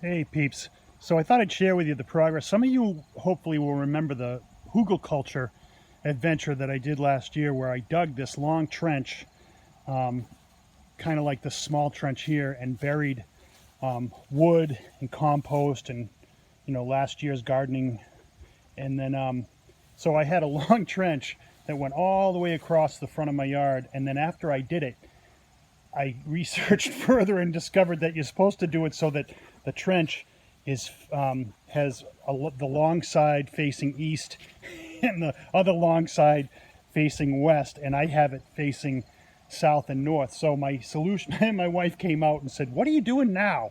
Hey peeps, so I thought I'd share with you the progress. Some of you hopefully will remember the Hugulkultur adventure that I did last year where I dug this long trench, kind of like this small trench here, and buried wood and compost and last year's gardening. And then so I had a long trench that went all the way across the front of my yard, and then after I did it, I researched further and discovered that you're supposed to do it so that the trench is the long side facing east and the other long side facing west, and I have it facing south and north. So my solution, and my wife came out and said, "What are you doing now?"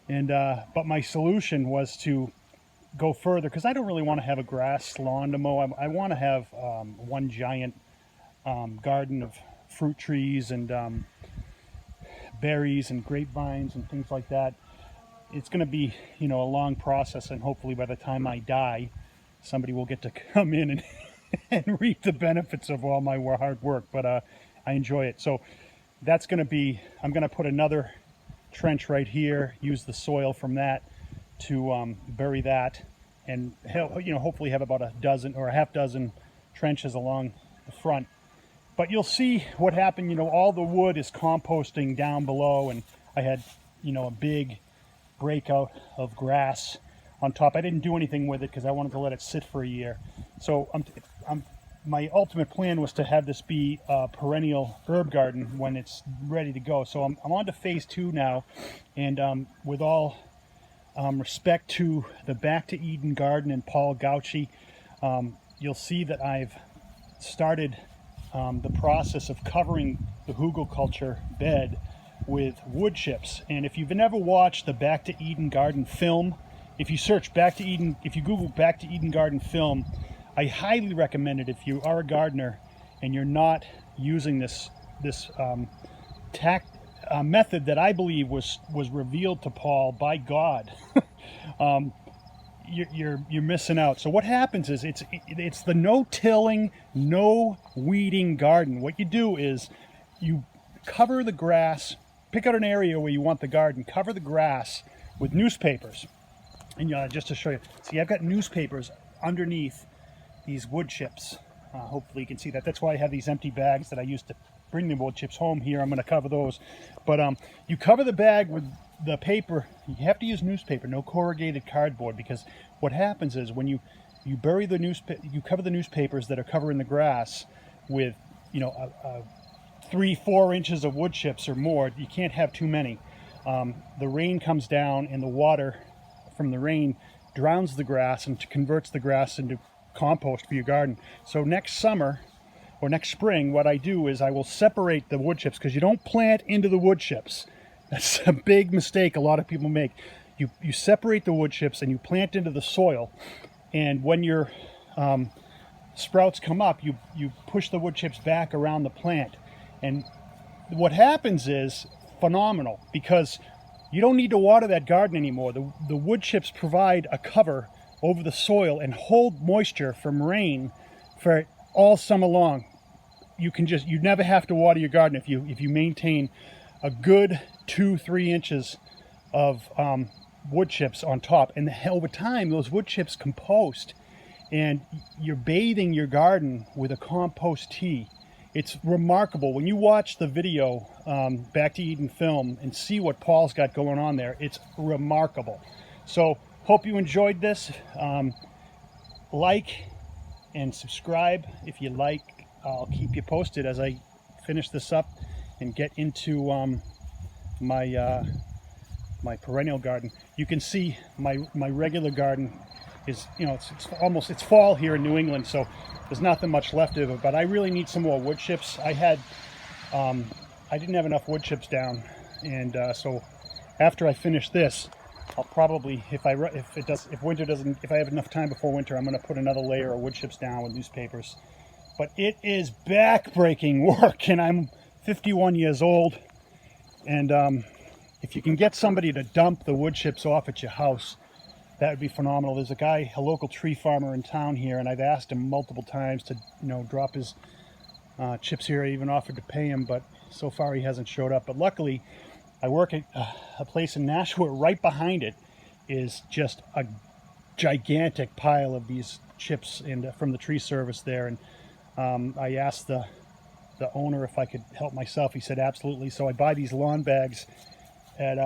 And but my solution was to go further because I don't really want to have a grass lawn to mow. I want to have one giant garden of fruit trees and berries and grapevines and things like that. It's going to be, a long process, and hopefully by the time I die, somebody will get to come in and, and reap the benefits of all my hard work. But I enjoy it. So that's going to be, I'm going to put another trench right here, use the soil from that to bury that, and hopefully have about a dozen or a half dozen trenches along the front. But you'll see what happened. All the wood is composting down below, and I had, a big breakout of grass on top. I didn't do anything with it because I wanted to let it sit for a year. So my ultimate plan was to have this be a perennial herb garden when it's ready to go. So I'm on to phase 2 now, and with all respect to the Back to Eden garden and Paul Gauchi, you'll see that I've started the process of covering the Hugulkultur bed with wood chips. And if you've never watched the Back to Eden garden film, if you search Back to Eden, if you Google Back to Eden garden film, I highly recommend it if you are a gardener and you're not using this method that I believe was revealed to Paul by God. You're missing out. So what happens is it's the no-tilling, no-weeding garden. What you do is you cover the grass, pick out an area where you want the garden, cover the grass with newspapers. And just to show you, see, I've got newspapers underneath these wood chips. Hopefully you can see that. That's why I have these empty bags that I used to bring the wood chips home here. I'm going to cover those. But you cover the bag with the paper. You have to use newspaper, no corrugated cardboard, because what happens is when you bury the you cover the newspapers that are covering the grass with 3-4 inches of wood chips or more. You can't have too many. The rain comes down, and the water from the rain drowns the grass and converts the grass into compost for your garden. So next summer or next spring, what I do is I will separate the wood chips, because you don't plant into the wood chips. That's a big mistake a lot of people make. You separate the wood chips and you plant into the soil, and when your sprouts come up, you push the wood chips back around the plant, and what happens is phenomenal, because you don't need to water that garden anymore. The wood chips provide a cover over the soil and hold moisture from rain for all summer long. You never have to water your garden if you maintain a good 2-3 inches of wood chips on top, and over time those wood chips compost, and you're bathing your garden with a compost tea. It's remarkable when you watch the video Back to Eden film and see what Paul's got going on there. It's remarkable. So hope you enjoyed this. Like and subscribe if you like. I'll keep you posted as I finish this up and get into my perennial garden. You can see my regular garden is, it's fall here in New England, so there's nothing much left of it, but I really need some more wood chips. I didn't have enough wood chips down, and so after I finish this, I'll probably, if I have enough time before winter, I'm going to put another layer of wood chips down with newspapers. But it is back-breaking work, and I'm 51 years old, and if you can get somebody to dump the wood chips off at your house, that would be phenomenal. There's a local tree farmer in town here, and I've asked him multiple times to, drop his chips here. I even offered to pay him, but so far he hasn't showed up. But luckily, I work at a place in Nashua right behind it, is just a gigantic pile of these chips and from the tree service there. And I asked the owner if I could help myself. He said absolutely. So I buy these lawn bags at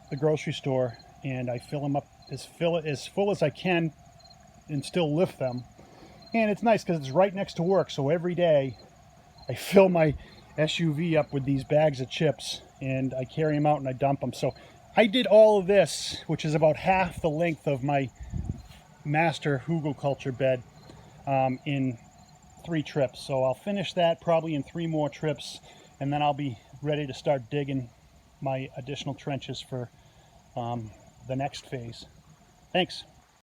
the grocery store, and I fill them up as full as I can and still lift them. And it's nice because it's right next to work, so every day I fill my SUV up with these bags of chips, and I carry them out and I dump them. So I did all of this, which is about half the length of my master Hugulkultur bed, in 3 trips. So I'll finish that probably in 3 more trips, and then I'll be ready to start digging my additional trenches for the next phase. Thanks.